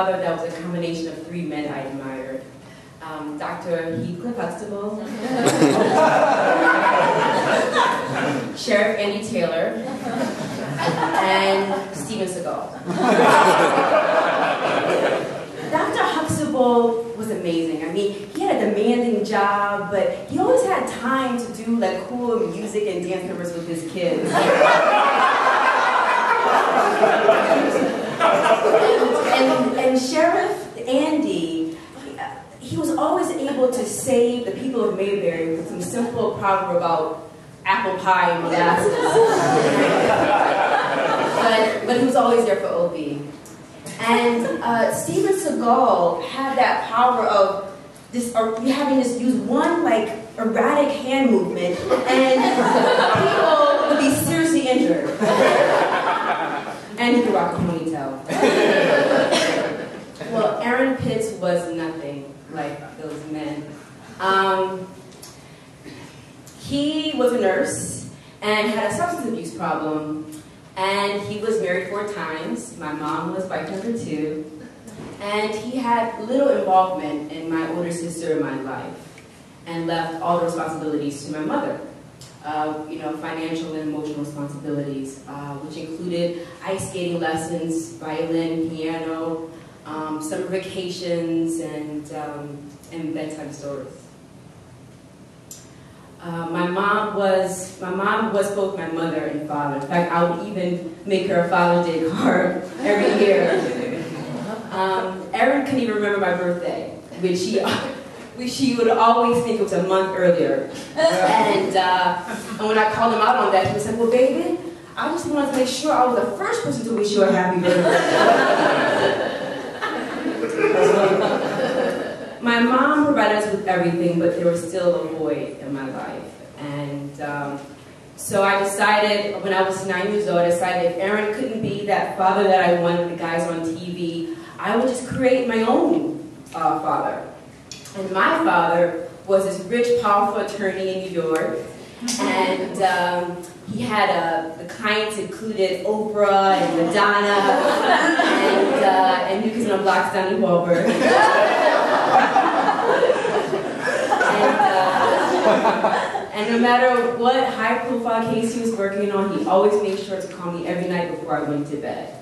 father that was a combination of three men I admired. Dr. Heathcliff Huxtable, Sheriff Andy Taylor, and Steven Seagal. Dr. Huxtable was amazing. I mean, he had a demanding job, but he always had time to do like cool music and dance numbers with his kids. and Sheriff Andy, he was always able to save the people of Mayberry with some simple proverb about apple pie and molasses. but he was always there for Opie. And Steven Seagal had that power of having this use one like erratic hand movement, and people would be seriously injured. And he could rock a ponytail. Well, Aaron Pitts was nothing like those men. He was a nurse and had a substance abuse problem. And he was married 4 times. My mom was wife number 2. And he had little involvement in my older sister in my life and left all the responsibilities to my mother. Financial and emotional responsibilities, which included ice skating lessons, violin, piano, summer vacations, and bedtime stories. My mom was both my mother and father. In fact, I would even make her a Father's Day card every year. Erin couldn't even remember my birthday, which she would always think it was a month earlier. And when I called him out on that, he was like, "Well, baby, I just wanted to make sure I was the first person to wish you a happy birthday." My mom provided us with everything, but there was still a void in my life. And so I decided, when I was 9 years old, I decided if Aaron couldn't be that father that I wanted, the guys on TV, I would just create my own father. And my father was this rich, powerful attorney in New York. And he had the clients included Oprah and Madonna and New Kids on the Block's Donnie Wahlberg. And no matter what high-profile case he was working on, he always made sure to call me every night before I went to bed.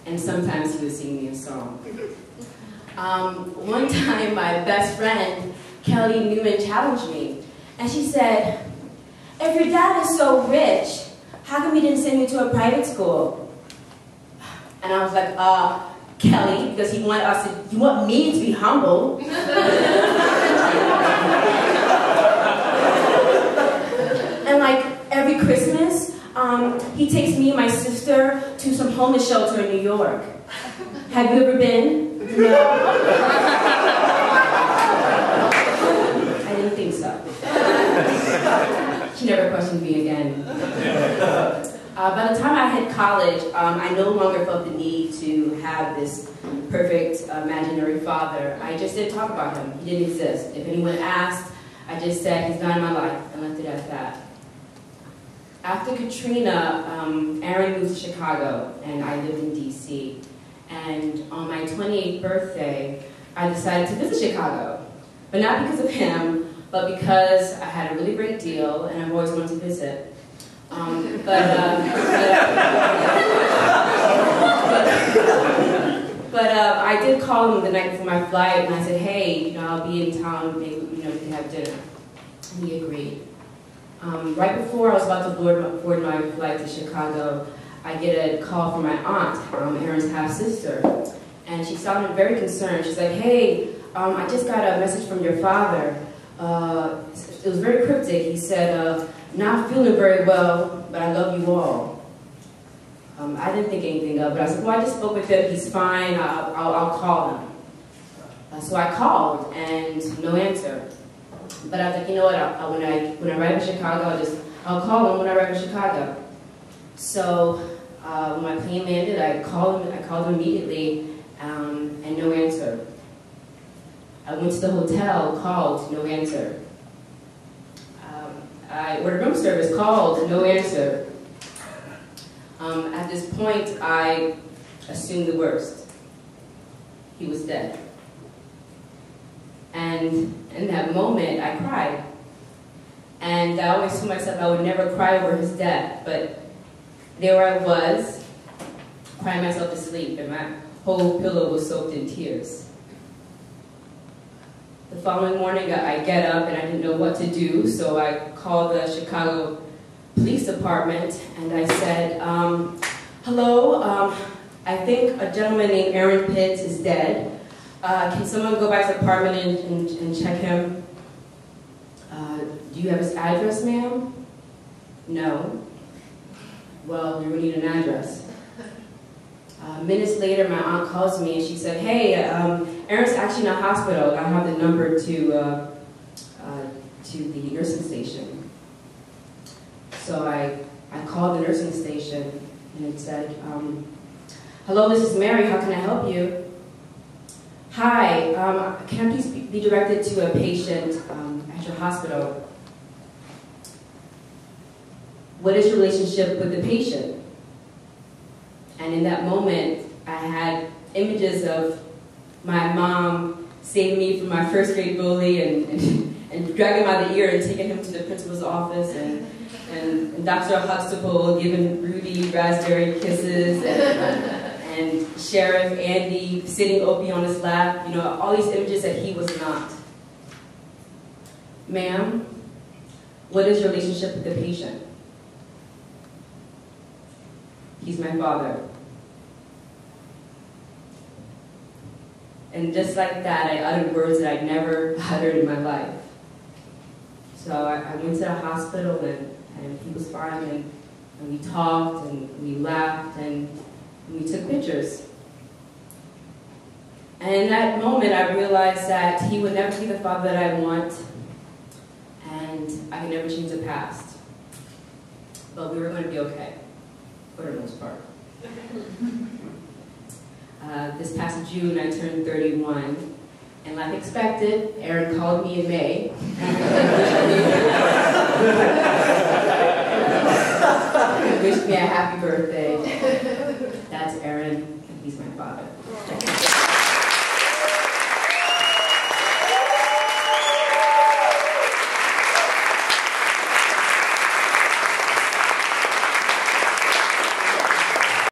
And sometimes he would sing me a song. One time, my best friend, Kelly Newman, challenged me. And she said, "If your dad is so rich, how come he didn't send you to a private school?" And I was like, Kelly, because he want me to be humble. And like every Christmas, he takes me and my sister to some homeless shelter in New York. Have you ever been? No. I didn't think so. She never questioned me again. By the time I hit college, I no longer felt the need to have this perfect imaginary father. I just didn't talk about him. He didn't exist. If anyone asked, I just said, "He's not in my life," and left it at that. After Katrina, Aaron moved to Chicago, and I lived in DC. And on my 28th birthday, I decided to visit Chicago. But not because of him, but because I had a really great deal, and I've always wanted to visit. But I did call him the night before my flight, and I said, "Hey, I'll be in town, maybe, we can have dinner." And he agreed. Right before I was about to board my flight to Chicago, I get a call from my aunt, Aaron's half-sister, and she sounded very concerned. She's like, "Hey, I just got a message from your father. It was very cryptic. He said, not feeling very well, but I love you all." I didn't think anything of it. I said, "Well, I just spoke with him. He's fine. I'll call him." So I called, and no answer. But I was like, you know what? When I arrive in Chicago, I'll call him when I arrive in Chicago. So when my plane landed, I called him immediately, and no answer. I went to the hotel, called, no answer. I ordered room service, called, no answer. At this point, I assumed the worst. he was dead. And in that moment, I cried. And I always told myself I would never cry over his death, but there I was, crying myself to sleep, and my whole pillow was soaked in tears. The following morning, I get up and I didn't know what to do, so I called the Chicago Police Department and I said, hello, I think a gentleman named Aaron Pitts is dead. Can someone go by his apartment and check him? Do you have his address, ma'am? No. Well, you're gonna need an address. Minutes later, my aunt calls me and she said, hey, Aaron's actually in a hospital. I have the number to the nursing station. So I called the nursing station and it said, hello, this is Mary, how can I help you? Hi, can I please be directed to a patient at your hospital? What is your relationship with the patient? And in that moment, I had images of my mom saving me from my first grade bully and dragging him out the ear and taking him to the principal's office and Dr. Huxtable giving Rudy raspberry kisses and Sheriff Andy sitting Opie on his lap, you know, all these images that he was not. Ma'am, what is your relationship with the patient? He's my father. And just like that, I uttered words that I'd never uttered in my life. So I went to the hospital and he was fine and we talked and we laughed and we took pictures. And in that moment, I realized that he would never be the father that I want and I could never change the past. But we were going to be okay. For the most part. This past June, I turned 31, and like expected, Aaron called me in May. Wished me a happy birthday. That's Aaron, and he's my father.